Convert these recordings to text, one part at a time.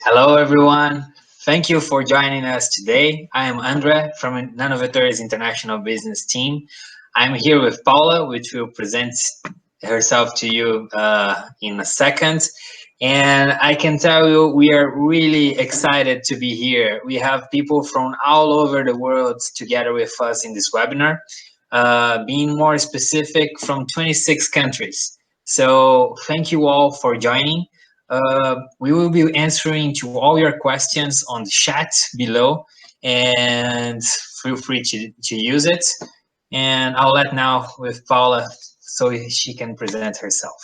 Hello, everyone. Thank you for joining us today. I am Andre from Nanovetores International Business Team. I'm here with Paula, which will present herself to you in a second. And I can tell you, we are really excited to be here. We have people from all over the world together with us in this webinar, being more specific, from 26 countries. So thank you all for joining. We will be answering to all your questions on the chat below, and feel free to use it. And I'll let now with Paula so she can present herself.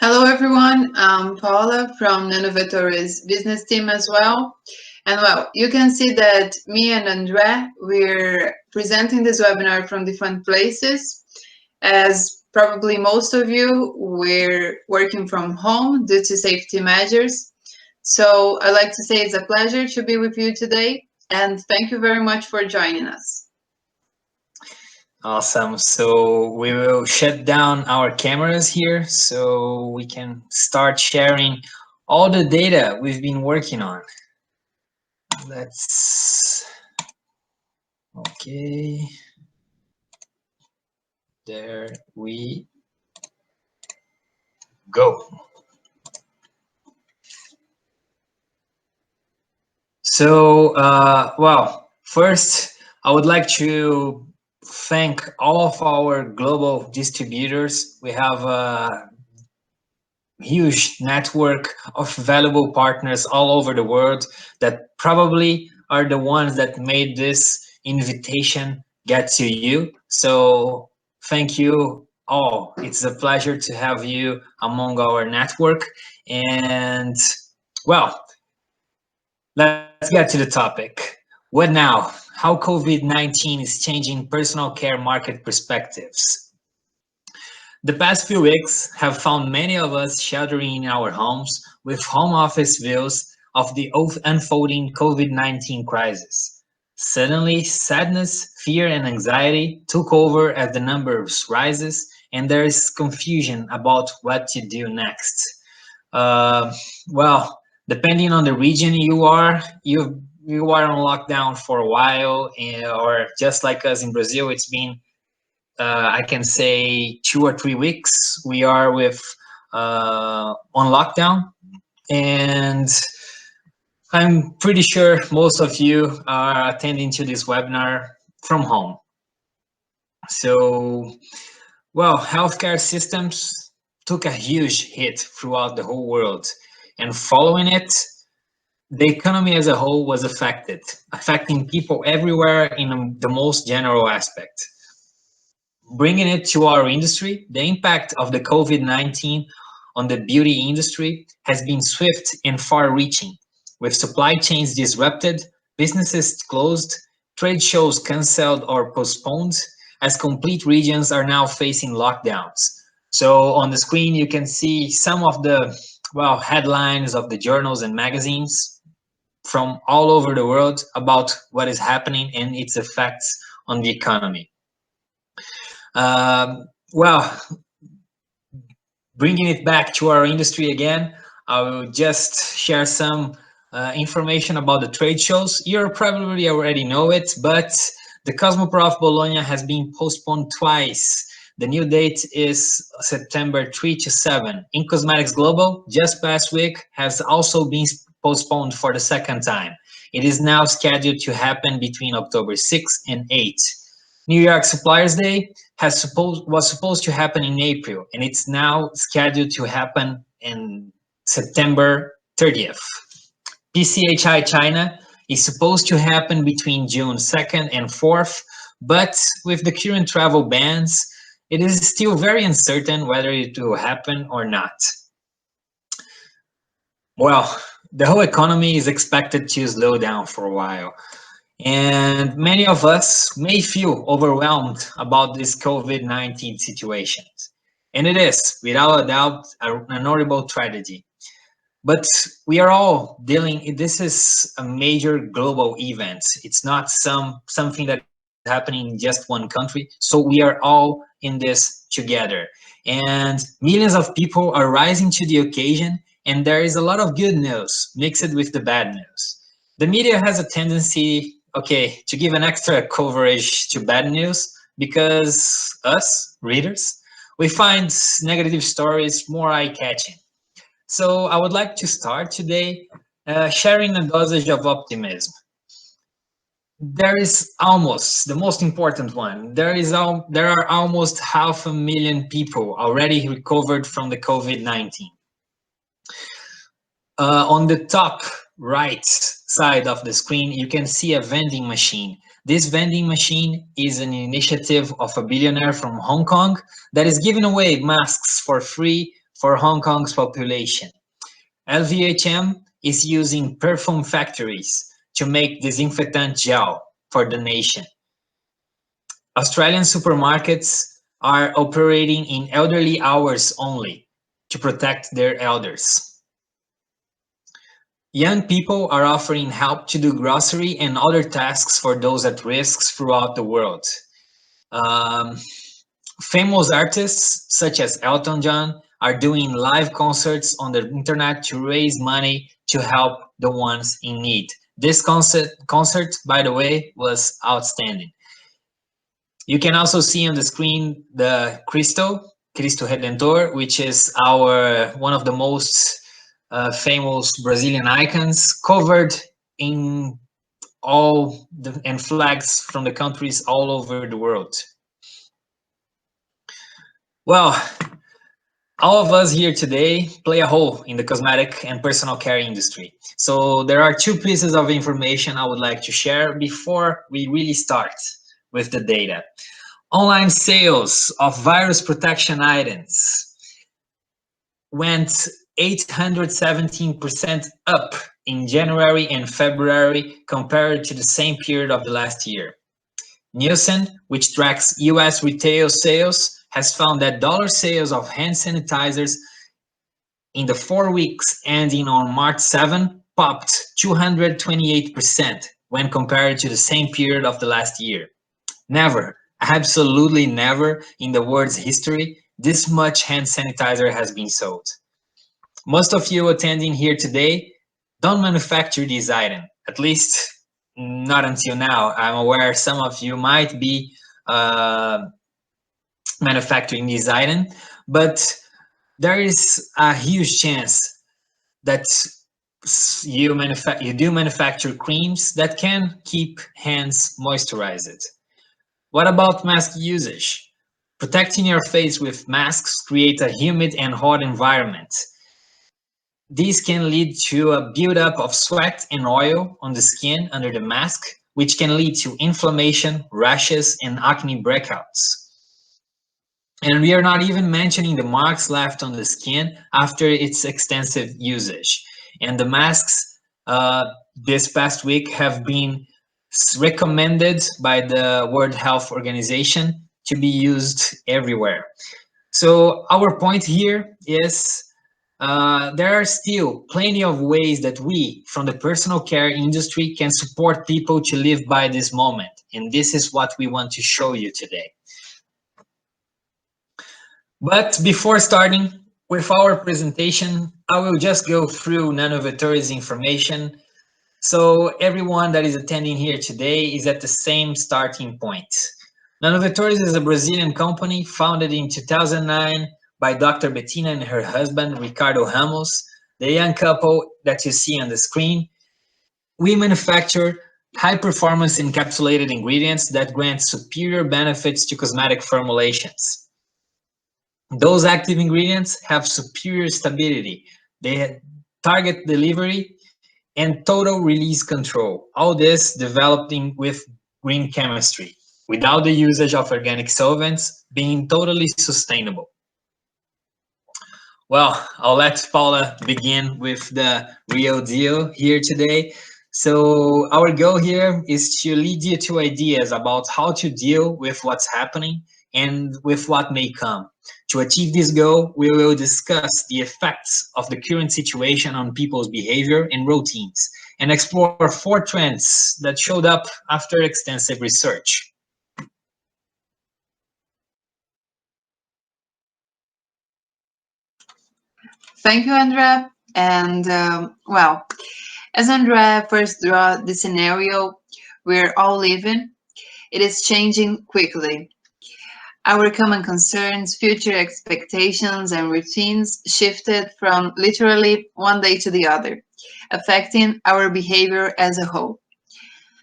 Hello, everyone. I'm Paula from Nanovetores business team as well. And well, you can see that me and Andre, we're presenting this webinar from different places. As probably most of you, we're working from home due to safety measures. So I'd like to say it's a pleasure to be with you today. And thank you very much for joining us. Awesome. So we will shut down our cameras here so we can start sharing all the data we've been working on. Okay. There we go. So, well, first, I would like to thank all of our global distributors. We have a huge network of valuable partners all over the world that probably are the ones that made this invitation get to you. So thank you all. It's a pleasure to have you among our network. And well, let's get to the topic. What now? How COVID-19 is changing personal care market perspectives. The past few weeks have found many of us sheltering in our homes with home office views of the unfolding COVID-19 crisis. Suddenly, sadness, fear, and anxiety took over as the numbers rises, and there is confusion about what to do next. Well, depending on the region you are on lockdown for a while, or just like us in Brazil, it's been I can say 2 or 3 weeks we are with on lockdown, and I'm pretty sure most of you are attending to this webinar from home. So, well, healthcare systems took a huge hit throughout the whole world, and following it, the economy as a whole was affecting people everywhere in the most general aspect. Bringing it to our industry, the impact of the COVID-19 on the beauty industry has been swift and far-reaching, with supply chains disrupted, businesses closed, trade shows canceled or postponed, as complete regions are now facing lockdowns. So on the screen, you can see some of the, well, headlines of the journals and magazines from all over the world about what is happening and its effects on the economy. Well, bringing it back to our industry again, I will just share some information about the trade shows. You probably already know it, but the Cosmoprof Bologna has been postponed twice. The new date is September 3 to 7. In Cosmetics Global, just past week, has also been postponed for the second time. It is now scheduled to happen between October 6 and 8. New York Suppliers Day was supposed to happen in April, and it's now scheduled to happen in September 30th. PCHI China is supposed to happen between June 2nd and 4th, but with the current travel bans, it is still very uncertain whether it will happen or not. Well, the whole economy is expected to slow down for a while. And many of us may feel overwhelmed about this COVID-19 situation. And it is, without a doubt, an horrible tragedy. But we are all dealing, this is a major global event. It's not something that is happening in just one country. So we are all in this together. And millions of people are rising to the occasion and there is a lot of good news mixed with the bad news. The media has a tendency, okay, to give an extra coverage to bad news because us, readers, we find negative stories more eye-catching. So I would like to start today sharing a dosage of optimism. There is almost the most important one. There are almost 500,000 people already recovered from the COVID-19. On the top right side of the screen, you can see a vending machine. This vending machine is an initiative of a billionaire from Hong Kong that is giving away masks for free for Hong Kong's population. LVHM is using perfume factories to make disinfectant gel for the nation. Australian supermarkets are operating in elderly hours only to protect their elders. Young people are offering help to do grocery and other tasks for those at risk throughout the world. Famous artists such as Elton John are doing live concerts on the internet to raise money to help the ones in need. This concert, by the way, was outstanding. You can also see on the screen the Cristo Redentor, which is one of the most famous Brazilian icons, covered in and flags from the countries all over the world. Well, all of us here today play a role in the cosmetic and personal care industry. So there are two pieces of information I would like to share before we really start with the data. Online sales of virus protection items went 817% up in January and February compared to the same period of the last year. Nielsen, which tracks US retail sales, has found that dollar sales of hand sanitizers in the 4 weeks ending on March 7 popped 228% when compared to the same period of the last year. Never, absolutely never in the world's history, this much hand sanitizer has been sold. Most of you attending here today don't manufacture this item, at least not until now. I'm aware some of you might be manufacturing this item, but there is a huge chance that you do manufacture creams that can keep hands moisturized. What about mask usage? Protecting your face with masks creates a humid and hot environment. These can lead to a buildup of sweat and oil on the skin under the mask, which can lead to inflammation, rashes, and acne breakouts. And we are not even mentioning the marks left on the skin after its extensive usage. And the masks this past week have been recommended by the World Health Organization to be used everywhere. So our point here is there are still plenty of ways that we, from the personal care industry, can support people to live by this moment. And this is what we want to show you today. But before starting with our presentation, I will just go through Nanovetores information. So everyone that is attending here today is at the same starting point. Nanovetores is a Brazilian company founded in 2009 by Dr. Bettina and her husband, Ricardo Ramos, the young couple that you see on the screen. We manufacture high-performance encapsulated ingredients that grant superior benefits to cosmetic formulations. Those active ingredients have superior stability. They target delivery and total release control. All this developed with green chemistry, without the usage of organic solvents, being totally sustainable. Well, I'll let Paula begin with the real deal here today. So our goal here is to lead you to ideas about how to deal with what's happening and with what may come. To achieve this goal, we will discuss the effects of the current situation on people's behavior and routines, and explore 4 trends that showed up after extensive research. Thank you, Andrea. And well, as Andrea first draw the scenario we're all living, it is changing quickly. Our common concerns, future expectations, and routines shifted from literally one day to the other, affecting our behavior as a whole.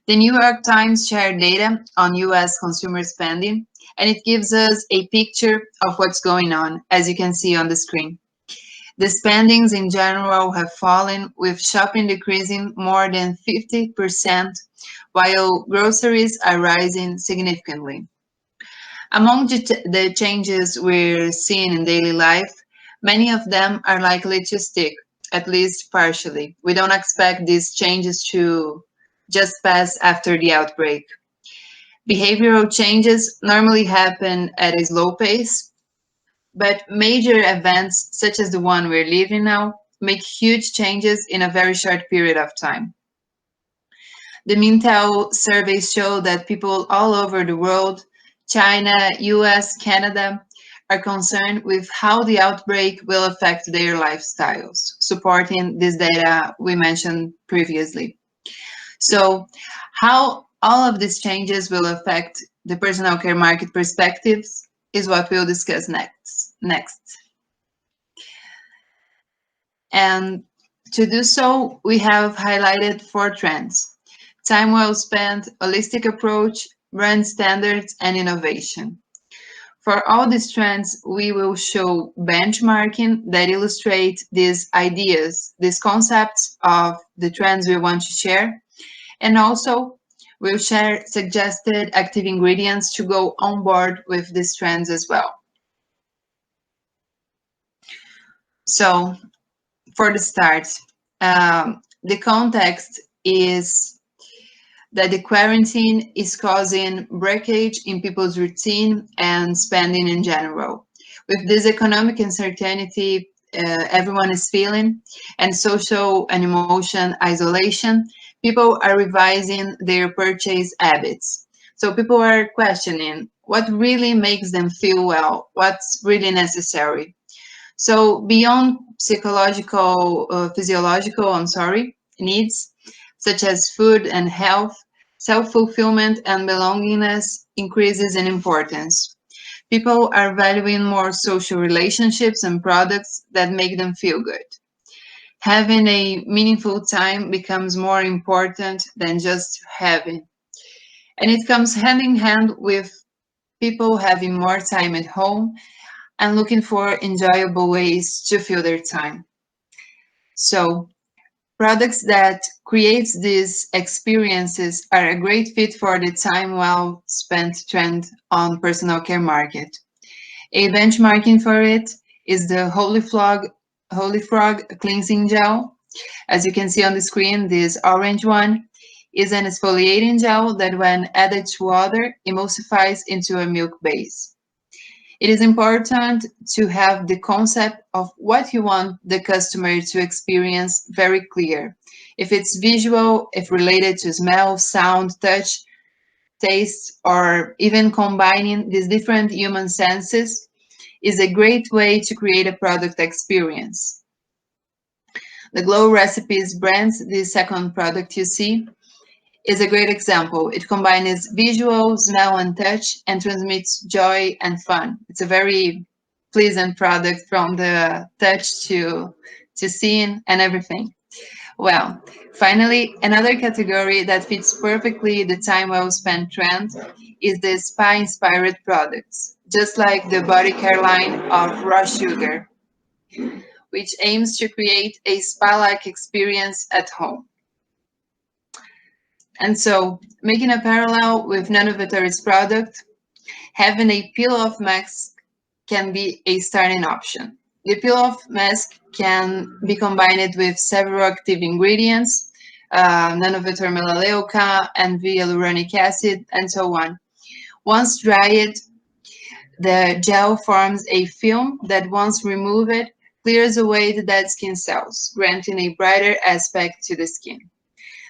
The New York Times shared data on US consumer spending, and it gives us a picture of what's going on, as you can see on the screen. The spendings in general have fallen, with shopping decreasing more than 50%, while groceries are rising significantly. Among the changes we're seeing in daily life, many of them are likely to stick, at least partially. We don't expect these changes to just pass after the outbreak. Behavioral changes normally happen at a slow pace, but major events, such as the one we're living now, make huge changes in a very short period of time. The Mintel surveys show that people all over the world, China, US, Canada, are concerned with how the outbreak will affect their lifestyles, supporting this data we mentioned previously. So, how all of these changes will affect the personal care market perspectives is what we'll discuss next. And to do so, we have highlighted 4 trends: time well spent, holistic approach, brand standards, and innovation. For all these trends, we will show benchmarking that illustrate these ideas, these concepts of the trends we want to share, and also we'll share suggested active ingredients to go on board with these trends as well. So, for the start, the context is that the quarantine is causing breakage in people's routine and spending in general. With this economic uncertainty everyone is feeling, and social and emotion isolation, people are revising their purchase habits. So people are questioning what really makes them feel well, what's really necessary. So beyond physiological, needs, such as food and health, self-fulfillment and belongingness increases in importance. People are valuing more social relationships and products that make them feel good. Having a meaningful time becomes more important than just having. And it comes hand in hand with people having more time at home and looking for enjoyable ways to fill their time. So, products that create these experiences are a great fit for the time well spent trend on personal care market. A benchmarking for it is the Holy Frog cleansing gel. As you can see on the screen, this orange one is an exfoliating gel that when added to water emulsifies into a milk base. It is important to have the concept of what you want the customer to experience very clear. If it's visual, if related to smell, sound, touch, taste, or even combining these different human senses, is a great way to create a product experience. The Glow Recipes brand, the second product you see, is a great example. It combines visual, smell, and touch and transmits joy and fun. It's a very pleasant product from the touch to seeing and everything. Well, finally, another category that fits perfectly the time well spent trend is the spa-inspired products, just like the body care line of Raw Sugar, which aims to create a spa-like experience at home. And so, making a parallel with Nanovetores product, having a peel-off mask can be a starting option. The peel-off mask can be combined with several active ingredients, Nanovetor melaleuca, NV hyaluronic acid, and so on. Once dried, the gel forms a film that, once removed, clears away the dead skin cells, granting a brighter aspect to the skin.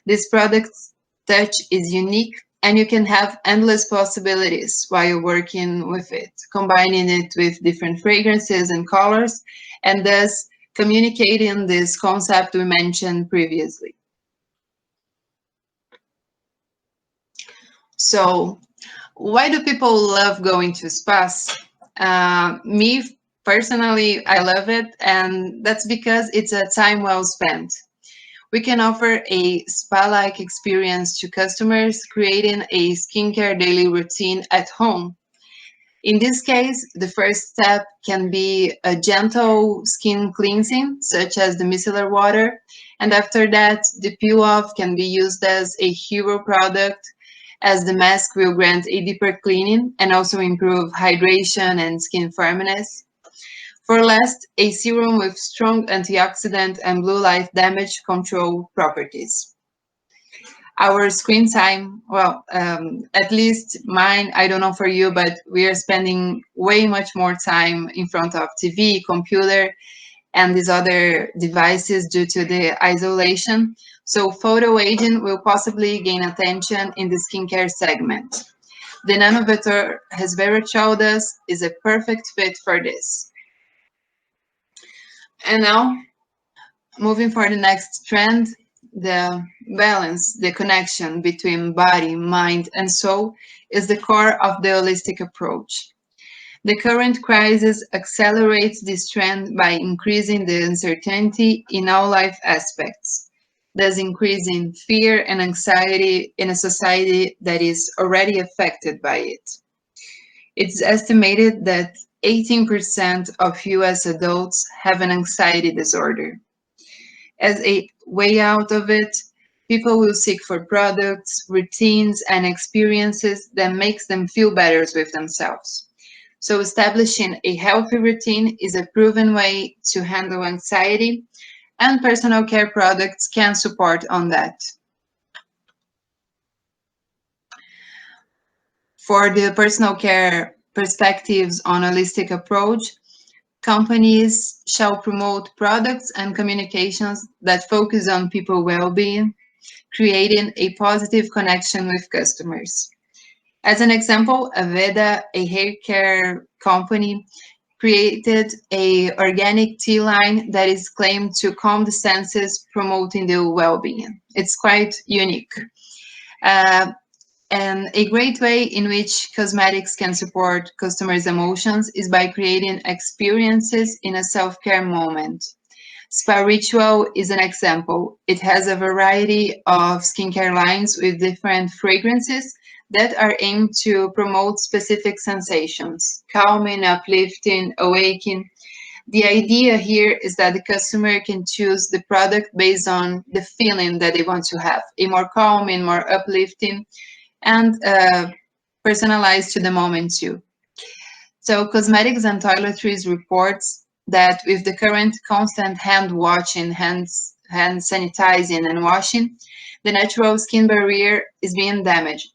This product's touch is unique, and you can have endless possibilities while you're working with it, combining it with different fragrances and colors, and thus communicating this concept we mentioned previously. So, why do people love going to spas? Me personally, I love it, and that's because it's a time well spent. We can offer a spa-like experience to customers, creating a skincare daily routine at home. In this case, the first step can be a gentle skin cleansing, such as the micellar water, and after that, the peel-off can be used as a hero product, as the mask will grant a deeper cleaning and also improve hydration and skin firmness. For last, a serum with strong antioxidant and blue light damage control properties. Our screen time, well, at least mine, I don't know for you, but we are spending way much more time in front of TV, computer, and these other devices due to the isolation. So photo aging will possibly gain attention in the skincare segment. The Nanovetor, as Vera showed us, is a perfect fit for this. And now, moving for the next trend, the balance, the connection between body, mind, and soul is the core of the holistic approach. The current crisis accelerates this trend by increasing the uncertainty in all life aspects, thus increasing fear and anxiety in a society that is already affected by it. It's estimated that 18% of US adults have an anxiety disorder. As a way out of it, people will seek for products, routines, and experiences that makes them feel better with themselves. So establishing a healthy routine is a proven way to handle anxiety, and personal care products can support on that. For the personal care perspectives on holistic approach, companies shall promote products and communications that focus on people well-being, creating a positive connection with customers. As an example, Aveda, a hair care company, created a organic tea line that is claimed to calm the senses, promoting the well-being. It's quite unique. Uh, and a great way in which cosmetics can support customers' emotions is by creating experiences in a self-care moment. Spa Ritual is an example. It has a variety of skincare lines with different fragrances that are aimed to promote specific sensations, calming, uplifting, awakening. The idea here is that the customer can choose the product based on the feeling that they want to have, a more calming, more uplifting, and personalized to the moment too. So Cosmetics and Toiletries reports that with the current constant hand washing, hand sanitizing and washing, the natural skin barrier is being damaged.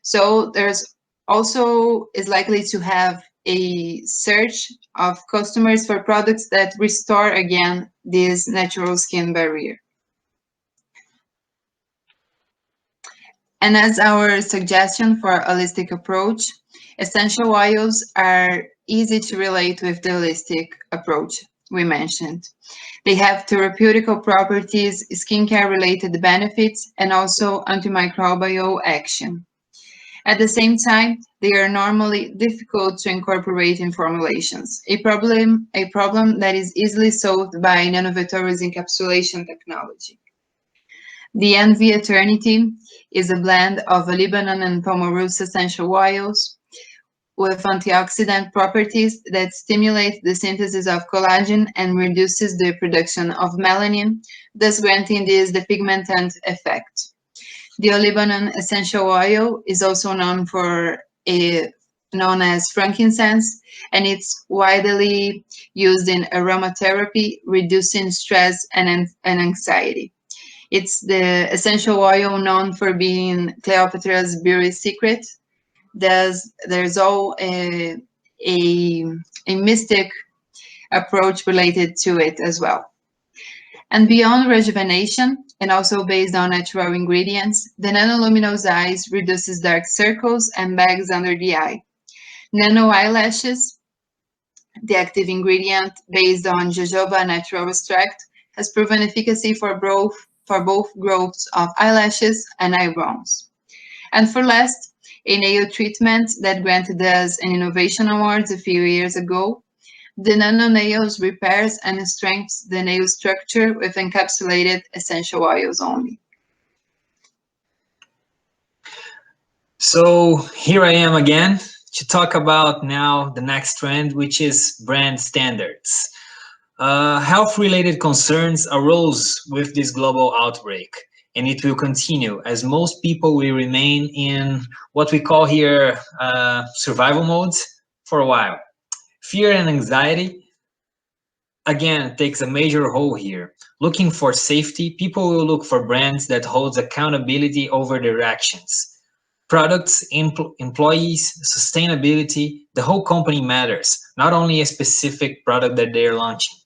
So there's also is likely to have a search of customers for products that restore again this natural skin barrier. And as our suggestion for a holistic approach, essential oils are easy to relate with the holistic approach we mentioned. They have therapeutical properties, skincare related benefits, and also antimicrobial action. At the same time, they are normally difficult to incorporate in formulations, a problem that is easily solved by Nanovetores encapsulation technology. The Envy Eternity is a blend of Lebanon and Pomerus essential oils with antioxidant properties that stimulate the synthesis of collagen and reduces the production of melanin, thus granting this the pigmentant effect. The Lebanon essential oil is also known as frankincense, and it's widely used in aromatherapy, reducing stress and anxiety. It's the essential oil known for being Cleopatra's beauty secret. There's all a mystic approach related to it as well. And beyond rejuvenation, and also based on natural ingredients, the nanoluminous eyes reduces dark circles and bags under the eye. Nano eyelashes The active ingredient, based on jojoba natural extract, has proven efficacy for both growths of eyelashes and eyebrows. And for last, a nail treatment that granted us an innovation award a few years ago. The nano nails repairs and strengthens the nail structure with encapsulated essential oils only. So here I am again to talk about now the next trend, which is brand standards. Health-related concerns arose with this global outbreak, and it will continue as most people will remain in what we call here survival mode for a while. Fear and anxiety, again, takes a major role here. Looking for safety, people will look for brands that holds accountability over their actions. Products, employees, sustainability, the whole company matters, not only a specific product that they're launching.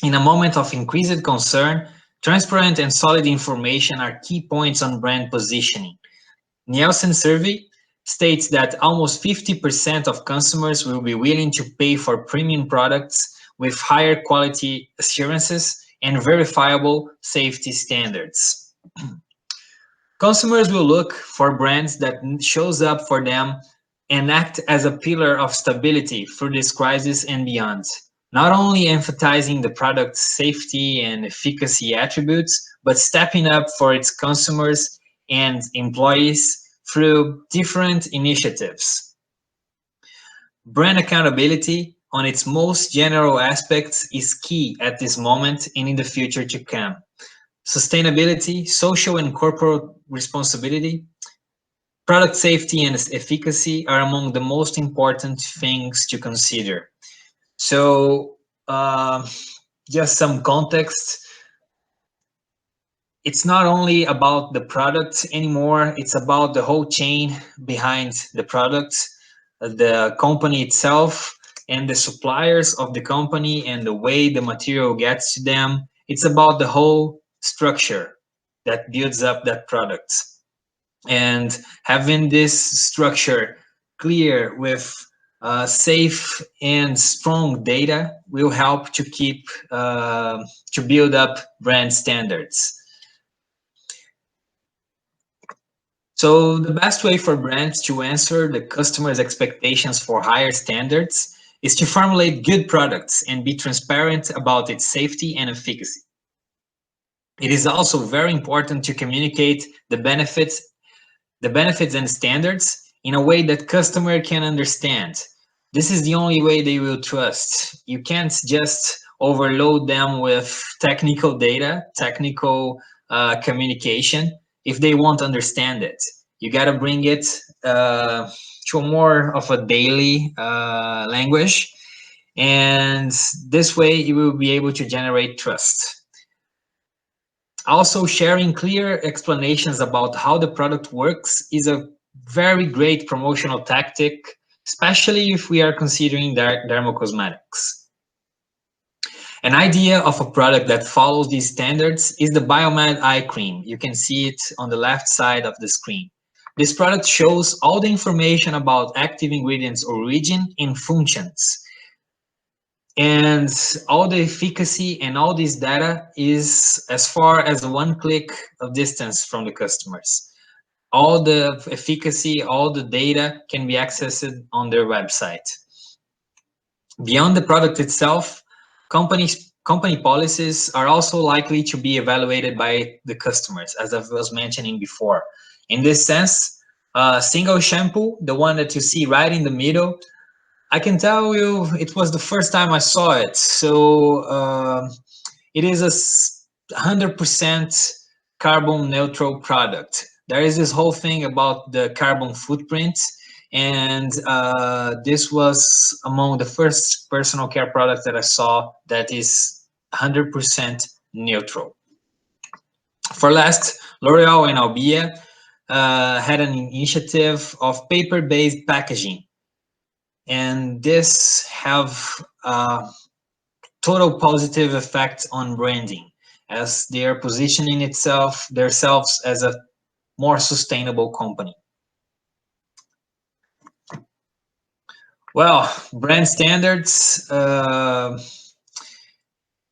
In a moment of increased concern, transparent and solid information are key points on brand positioning. Nielsen survey states that almost 50% of consumers will be willing to pay for premium products with higher quality assurances and verifiable safety standards. Consumers will look for brands that shows up for them and act as a pillar of stability through this crisis and beyond, not only emphasizing the product's safety and efficacy attributes, but stepping up for its consumers and employees through different initiatives. Brand accountability on its most general aspects is key at this moment and in the future to come. Sustainability, social and corporate responsibility, product safety and efficacy are among the most important things to consider. So, just some context. It's not only about the product anymore, it's about the whole chain behind the product, the company itself, and the suppliers of the company and the way the material gets to them. It's about the whole structure that builds up that product. And having this structure clear with safe and strong data will help to keep to build up brand standards. So the best way for brands to answer the customer's expectations for higher standards is to formulate good products and be transparent about its safety and efficacy. It is also very important to communicate the benefits and standards in a way that customer can understand. This is the only way they will trust. You can't just overload them with technical data, technical communication if they won't understand it. You got to bring it to more of a daily language, and this way you will be able to generate trust. Also, sharing clear explanations about how the product works is a very great promotional tactic, especially if we are considering dermocosmetics. An idea of a product that follows these standards is the Biomed Eye Cream. You can see it on the left side of the screen. This product shows all the information about active ingredients, origin, and functions. And all the efficacy and all this data is as far as 1 click of distance from the customers. All the efficacy, all the data can be accessed on their website. Beyond the product itself, company policies are also likely to be evaluated by the customers, as I was mentioning before. In this sense, single shampoo, the one that you see right in the middle, I can tell you it was the first time I saw it. So it is a 100% carbon neutral product. There is this whole thing about the carbon footprint, and this was among the first personal care products that I saw that is 100% neutral. For last, L'Oreal and Albia had an initiative of paper-based packaging, and this have a total positive effect on branding, as they are positioning themselves as a more sustainable company. Well, brand standards. Talk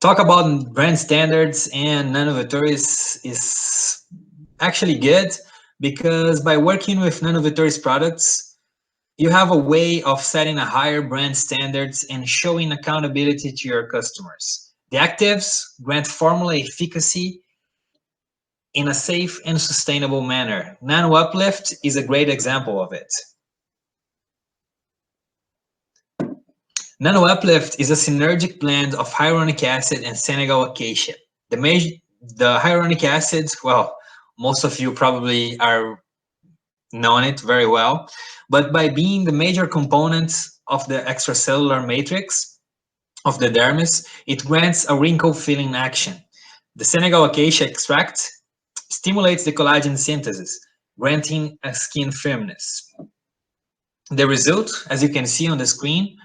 about brand standards and Nanovetores is actually good because by working with Nanovetores products, you have a way of setting a higher brand standards and showing accountability to your customers. The actives grant formula efficacy in a safe and sustainable manner. Nano Uplift is a great example of it. Nano Uplift is a synergic blend of hyaluronic acid and Senegal acacia. The hyaluronic acid, well, most of you probably are known it very well, but by being the major component of the extracellular matrix of the dermis, it grants a wrinkle filling action. The Senegal acacia extract stimulates the collagen synthesis, granting a skin firmness. The result, as you can see on the screen,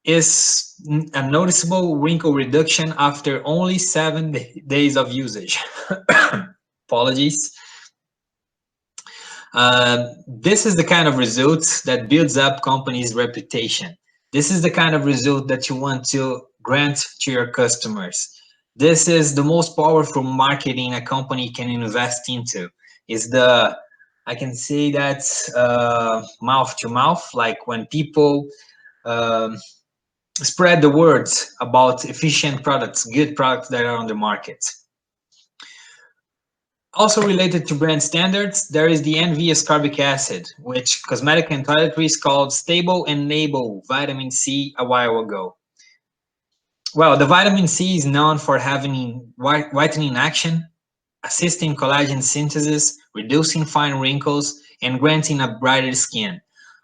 is a noticeable wrinkle reduction after only 7 days of usage. Apologies. This is the kind of results that builds up companies' reputation. This is the kind of result that you want to grant to your customers. This is the most powerful marketing a company can invest into. Is the, I can say that mouth to mouth, like when people spread the words about efficient products, good products that are on the market. Also related to brand standards, there is the N-V-ascorbic acid, which cosmetic and toiletries called stable and enable vitamin C a while ago. Well, the vitamin C is known for having whitening action, assisting collagen synthesis, reducing fine wrinkles, and granting a brighter skin.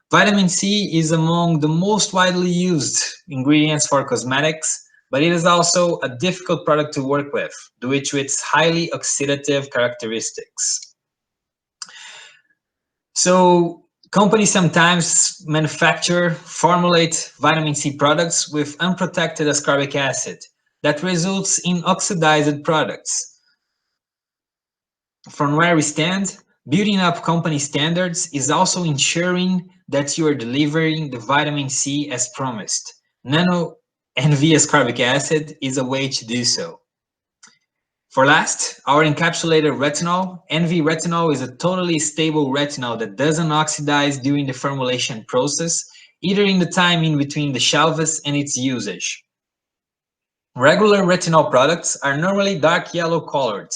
Vitamin C is among the most widely used ingredients for cosmetics, but it is also a difficult product to work with due to its highly oxidative characteristics. So companies sometimes formulate vitamin C products with unprotected ascorbic acid that results in oxidized products. From where we stand, building up company standards is also ensuring that you are delivering the vitamin C as promised. Nano N-V-ascorbic acid is a way to do so. For last, our encapsulated retinol. NV-retinol is a totally stable retinol that doesn't oxidize during the formulation process, either in the time in between the shelves and its usage. Regular retinol products are normally dark yellow colored,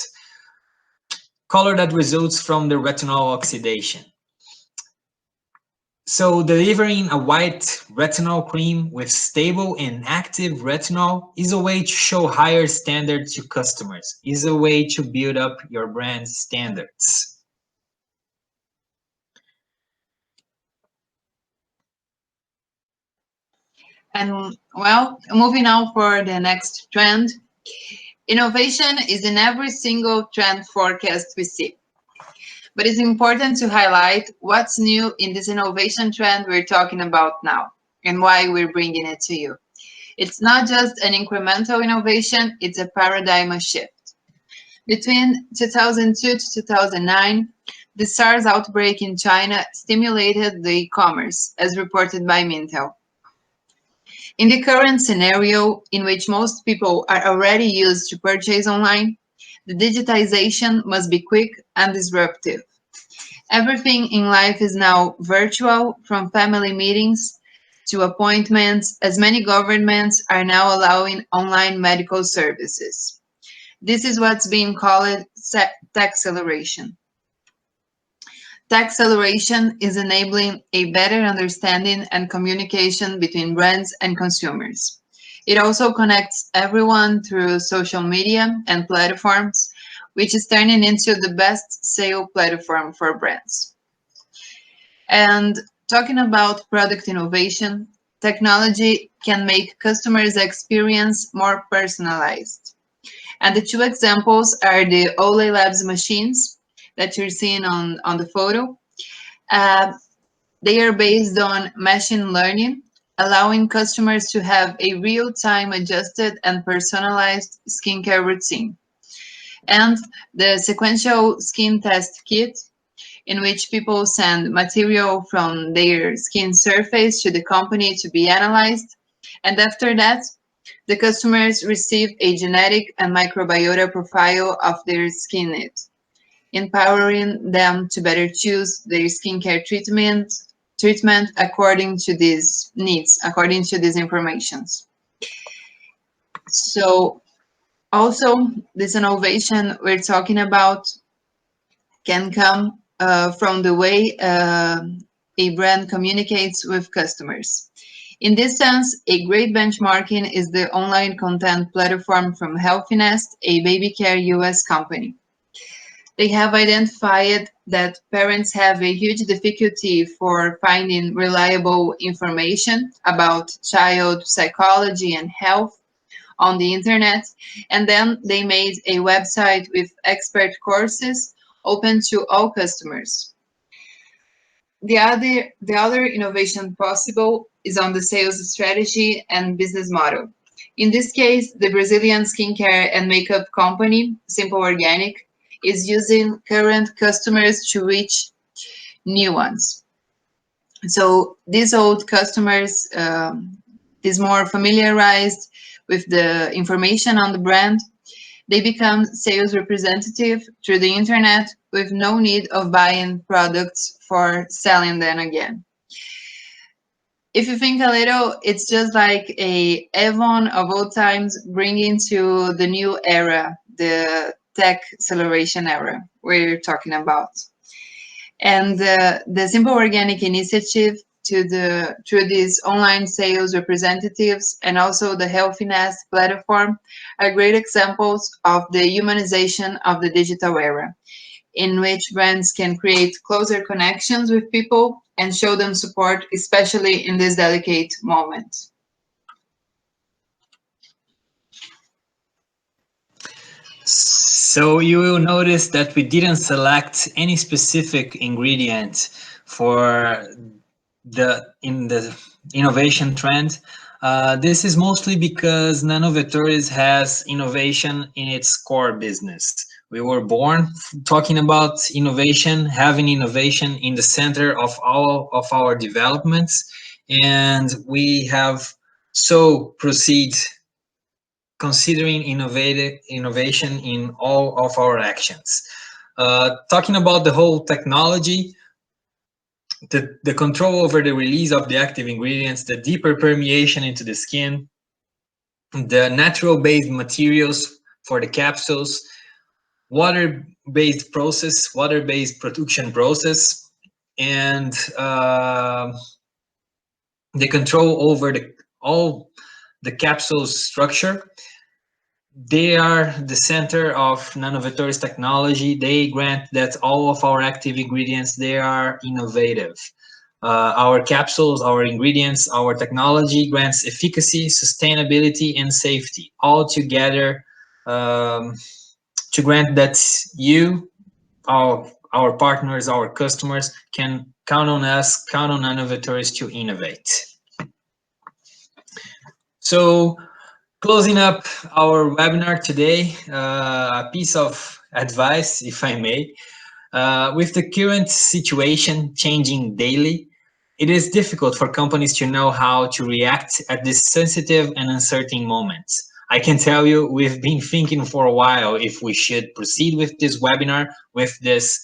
color that results from the retinol oxidation. So delivering a white retinol cream with stable and active retinol is a way to show higher standards to customers, is a way to build up your brand standards. And well, moving on for the next trend. Innovation is in every single trend forecast we see. But it's important to highlight what's new in this innovation trend we're talking about now and why we're bringing it to you. It's not just an incremental innovation, it's a paradigm shift. Between 2002 to 2009, the SARS outbreak in China stimulated the e-commerce, as reported by Mintel. In the current scenario, in which most people are already used to purchase online, the digitization must be quick and disruptive. Everything in life is now virtual, from family meetings to appointments, as many governments are now allowing online medical services. This is what's being called taxeleration. Taxeleration is enabling a better understanding and communication between brands and consumers. It also connects everyone through social media and platforms, which is turning into the best sale platform for brands. And talking about product innovation, technology can make customers' experience more personalized. And the two examples are the Olay Labs machines that you're seeing on the photo. They are based on machine learning, allowing customers to have a real-time adjusted and personalized skincare routine. And the sequential skin test kit in which people send material from their skin surface to the company to be analyzed. And after that, the customers receive a genetic and microbiota profile of their skin need, empowering them to better choose their skincare treatment according to these needs, according to these informations. So also, this innovation we're talking about can come from the way a brand communicates with customers. In this sense, a great benchmarking is the online content platform from Healthiness, a baby care US company. They have identified that parents have a huge difficulty for finding reliable information about child psychology and health on the internet, and then they made a website with expert courses open to all customers. The other innovation possible is on the sales strategy and business model. In this case, the Brazilian skincare and makeup company, Simple Organic, is using current customers to reach new ones. So these old customers is more familiarized with the information on the brand. They become sales representative through the internet with no need of buying products for selling them again. If you think a little, it's just like a Avon of old times bringing to the new era, the tech acceleration era we're talking about. And the Simple Organic initiative through these online sales representatives and also the Healthiness platform are great examples of the humanization of the digital era, in which brands can create closer connections with people and show them support, especially in this delicate moment. So you will notice that we didn't select any specific ingredient for the innovation trend. This is mostly because Nanovetores has innovation in its core business. We were born talking about innovation, having innovation in the center of all of our developments, and we have so proceed considering innovation in all of our actions. Talking about the whole technology, the control over the release of the active ingredients, the deeper permeation into the skin, the natural-based materials for the capsules, water-based production process, and the control over all the capsule's structure. They are the center of Nanovetores technology. They grant that all of our active ingredients, they are innovative. Our capsules, our ingredients, our technology grants efficacy, sustainability, and safety, all together to grant that you, our partners, our customers, can count on us, count on Nanovetores to innovate. So, closing up our webinar today, a piece of advice, if I may. With the current situation changing daily, it is difficult for companies to know how to react at this sensitive and uncertain moment. I can tell you we've been thinking for a while if we should proceed with this webinar, with these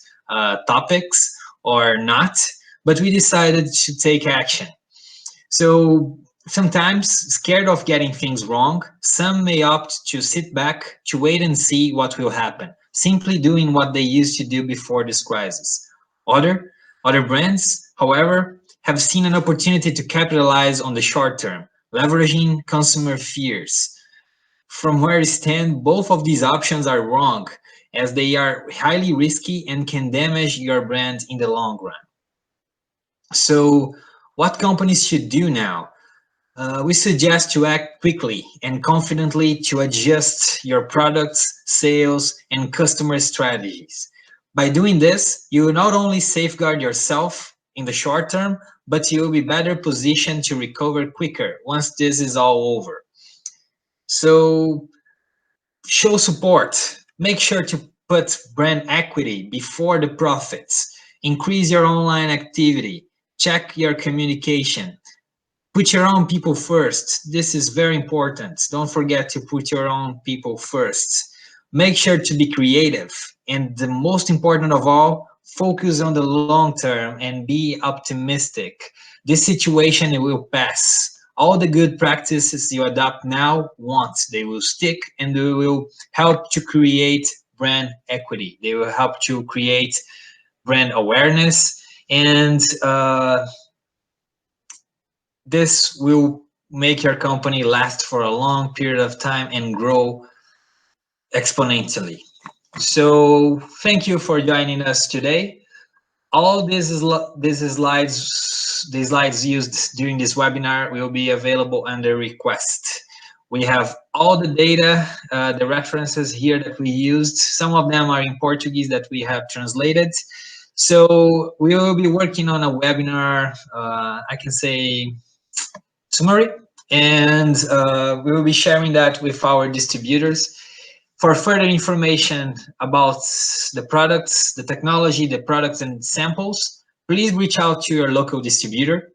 topics or not, but we decided to take action. So sometimes, scared of getting things wrong, some may opt to sit back, to wait and see what will happen, simply doing what they used to do before this crisis. Other brands, however, have seen an opportunity to capitalize on the short term, leveraging consumer fears. From where we stand, both of these options are wrong, as they are highly risky and can damage your brand in the long run. So, what companies should do now? We suggest to act quickly and confidently to adjust your products, sales, and customer strategies. By doing this, you will not only safeguard yourself in the short term, but you will be better positioned to recover quicker once this is all over. So, show support. Make sure to put brand equity before the profits. Increase your online activity. Check your communication. Put your own people first. This is very important. Don't forget to put your own people first. Make sure to be creative. And the most important of all, focus on the long term and be optimistic. This situation it will pass. All the good practices you adopt now once they will stick and they will help to create brand equity. They will help to create brand awareness, and this will make your company last for a long period of time and grow exponentially. So thank you for joining us today. All these slides used during this webinar will be available under request. We have all the data, the references here that we used. Some of them are in Portuguese that we have translated. So we will be working on a webinar, I can say summary, and we will be sharing that with our distributors. For further information about the products, the technology, the products and samples, please reach out to your local distributor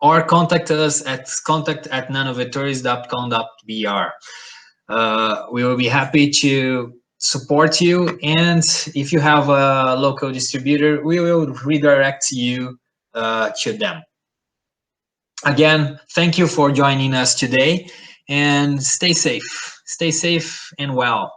or contact us at contact@nanovetores.com.br. We will be happy to support you, and if you have a local distributor, we will redirect you to them. Again, thank you for joining us today, and stay safe and well.